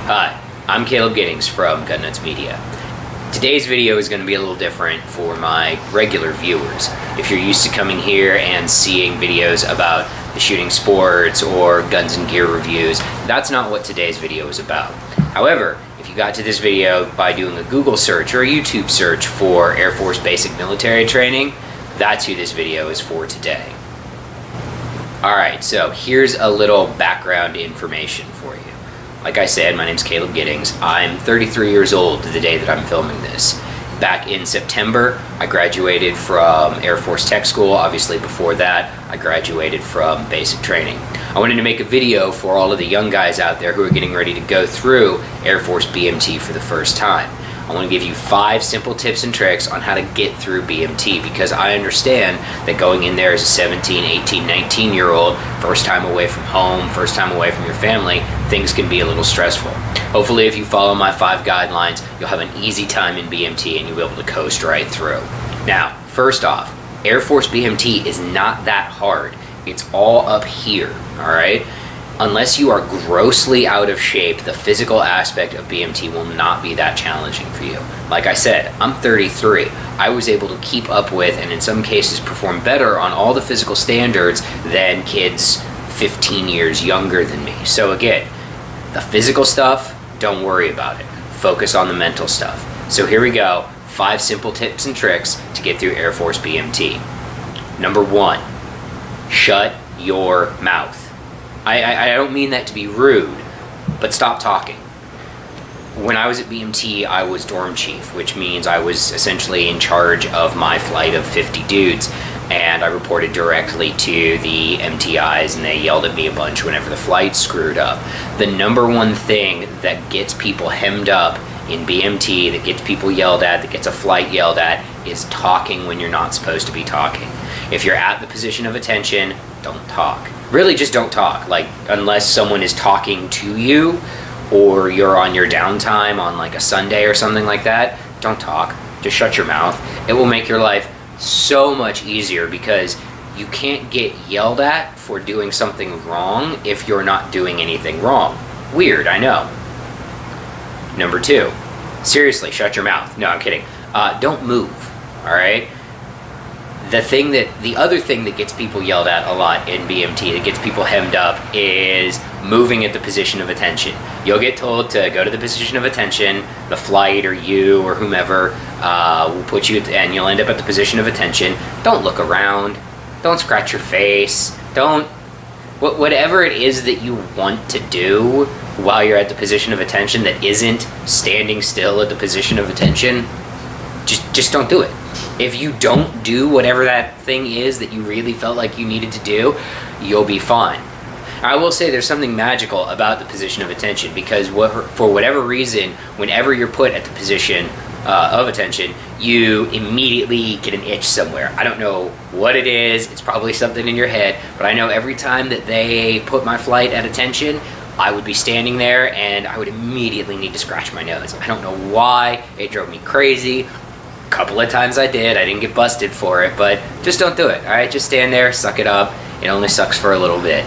Hi, I'm Caleb Giddings from Gun Nuts Media. Today's video is going to be a little different for my regular viewers. If you're used to coming here and seeing videos about the shooting sports or guns and gear reviews, that's not what today's video is about. However, if you got to this video by doing a Google search or a YouTube search for Air Force basic military training, that's who this video is for today. Alright, so here's a little background information for you. Like I said, my name's Caleb Giddings. I'm 33 years old the day that I'm filming this. Back in September, I graduated from Air Force Tech School. Obviously before that, I graduated from basic training. I wanted to make a video for all of the young guys out there who are getting ready to go through Air Force BMT for the first time. I want to give you 5 simple tips and tricks on how to get through BMT, because I understand that going in there as a 17, 18, 19-year-old, first time away from home, first time away from your family, things can be a little stressful. Hopefully if you follow my 5 guidelines, you'll have an easy time in BMT and you'll be able to coast right through. Now, first off, Air Force BMT is not that hard. It's all up here, alright? Unless you are grossly out of shape, the physical aspect of BMT will not be that challenging for you. Like I said, I'm 33. I was able to keep up with, and in some cases perform better on all the physical standards than kids 15 years younger than me. So again, the physical stuff, don't worry about it. Focus on the mental stuff. So here we go, 5 simple tips and tricks to get through Air Force BMT. Number 1, shut your mouth. I don't mean that to be rude, but stop talking. When I was at BMT, I was dorm chief, which means I was essentially in charge of my flight of 50 dudes, and I reported directly to the MTIs, and they yelled at me a bunch whenever the flight screwed up. The number one thing that gets people hemmed up in BMT, that gets people yelled at, that gets a flight yelled at, is talking when you're not supposed to be talking. If you're at the position of attention, don't talk. Really just don't talk, like unless someone is talking to you or you're on your downtime on like a Sunday or something like that, don't talk. Just shut your mouth. It will make your life so much easier, because you can't get yelled at for doing something wrong if you're not doing anything wrong. Weird, I know. Number 2, seriously, shut your mouth. No, I'm kidding. Don't move, all right? The other thing that gets people yelled at a lot in BMT, that gets people hemmed up, is moving at the position of attention. You'll get told to go to the position of attention, the flight or you or whomever will put you, and you'll end up at the position of attention. Don't look around, don't scratch your face, whatever it is that you want to do while you're at the position of attention that isn't standing still at the position of attention, just don't do it. If you don't do whatever that thing is that you really felt like you needed to do, you'll be fine. I will say there's something magical about the position of attention, because for whatever reason, whenever you're put at the position of attention, you immediately get an itch somewhere. I don't know what it is, it's probably something in your head, but I know every time that they put my flight at attention, I would be standing there and I would immediately need to scratch my nose. I don't know why, it drove me crazy. Couple of times I didn't get busted for it, but just don't do it, alright? Just stand there, suck it up. It only sucks for a little bit.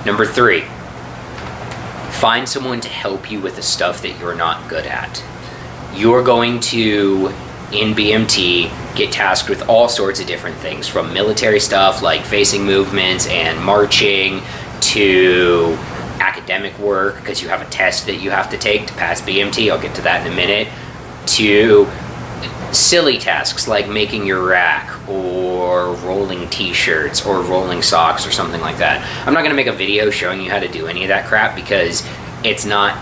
Number 3, find someone to help you with the stuff that you're not good at. You're going to, in BMT, get tasked with all sorts of different things, from military stuff like facing movements and marching, to academic work, because you have a test that you have to take to pass BMT, I'll get to that in a minute, to silly tasks like making your rack or rolling t-shirts or rolling socks or something like that. I'm not going to make a video showing you how to do any of that crap, because it's not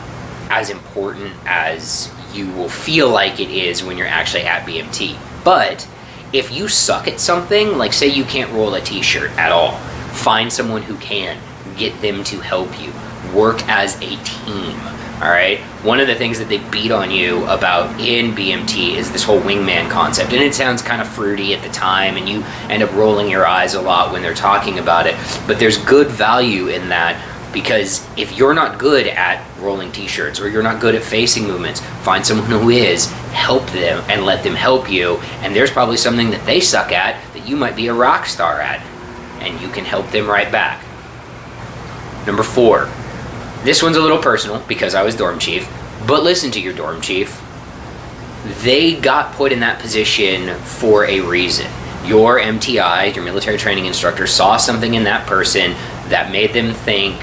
as important as you will feel like it is when you're actually at BMT. But if you suck at something, like say you can't roll a t-shirt at all, find someone who can. Get them to help you. Work as a team. Alright? One of the things that they beat on you about in BMT is this whole wingman concept. And it sounds kind of fruity at the time, and you end up rolling your eyes a lot when they're talking about it. But there's good value in that, because if you're not good at rolling t-shirts, or you're not good at facing movements, find someone who is, help them, and let them help you. And there's probably something that they suck at that you might be a rock star at, and you can help them right back. Number 4, This one's a little personal because I was dorm chief, but listen to your dorm chief. They got put in that position for a reason. Your MTI, your military training instructor, saw something in that person that made them think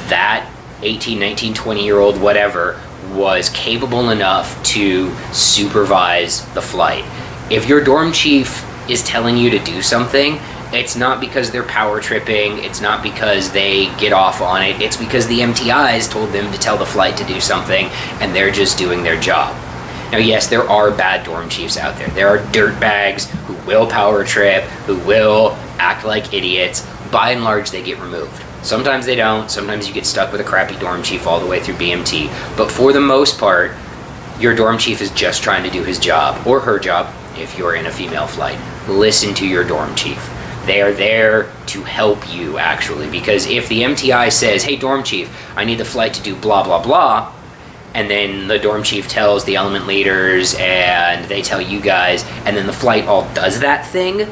that 18, 19, 20-year-old whatever was capable enough to supervise the flight. If your dorm chief is telling you to do something, it's not because they're power tripping, it's not because they get off on it, it's because the MTIs told them to tell the flight to do something and they're just doing their job. Now yes, there are bad dorm chiefs out there. There are dirtbags who will power trip, who will act like idiots. By and large, they get removed. Sometimes they don't, sometimes you get stuck with a crappy dorm chief all the way through BMT, but for the most part, your dorm chief is just trying to do his job, or her job, if you're in a female flight. Listen to your dorm chief. They are there to help you, actually, because if the MTI says, hey, dorm chief, I need the flight to do blah, blah, blah, and then the dorm chief tells the element leaders and they tell you guys, and then the flight all does that thing,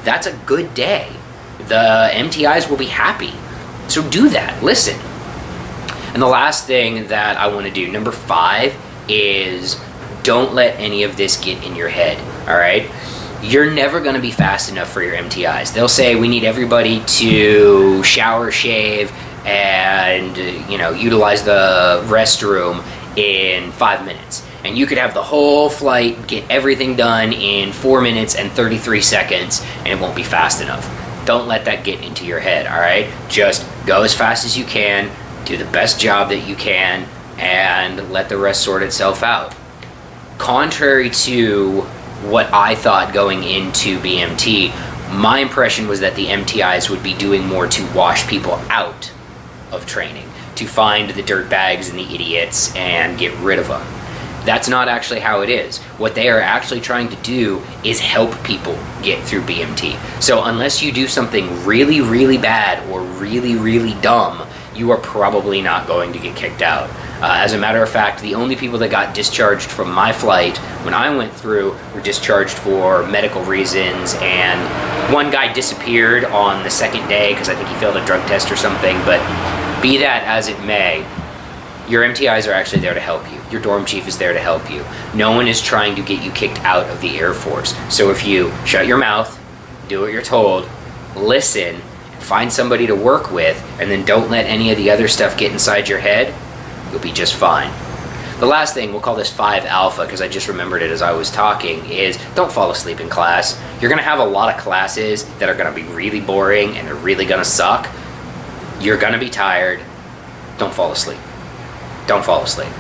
that's a good day. The MTIs will be happy. So do that, listen. And the last thing that I want to do, number 5, is don't let any of this get in your head, all right? You're never going to be fast enough for your MTIs. They'll say we need everybody to shower, shave, and utilize the restroom in 5 minutes. And you could have the whole flight, get everything done in 4 minutes and 33 seconds, and it won't be fast enough. Don't let that get into your head, all right? Just go as fast as you can, do the best job that you can, and let the rest sort itself out. Contrary to what I thought going into BMT, my impression was that the MTIs would be doing more to wash people out of training, to find the dirtbags and the idiots and get rid of them. That's not actually how it is. What they are actually trying to do is help people get through BMT. So unless you do something really, really bad or really, really dumb, you are probably not going to get kicked out. As a matter of fact, the only people that got discharged from my flight when I went through were discharged for medical reasons, and one guy disappeared on the second day because I think he failed a drug test or something, but be that as it may, your MTIs are actually there to help you. Your dorm chief is there to help you. No one is trying to get you kicked out of the Air Force. So if you shut your mouth, do what you're told, listen, find somebody to work with, and then don't let any of the other stuff get inside your head, you'll be just fine. The last thing, we'll call this 5 alpha because I just remembered it as I was talking, is don't fall asleep in class. You're going to have a lot of classes that are going to be really boring and they're really going to suck. You're going to be tired. Don't fall asleep. Don't fall asleep.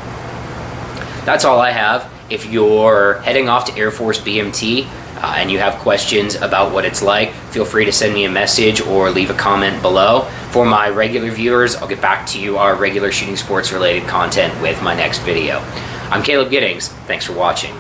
That's all I have. If you're heading off to Air Force BMT and you have questions about what it's like, feel free to send me a message or leave a comment below. For my regular viewers, I'll get back to you our regular shooting sports related content with my next video. I'm Caleb Giddings. Thanks for watching.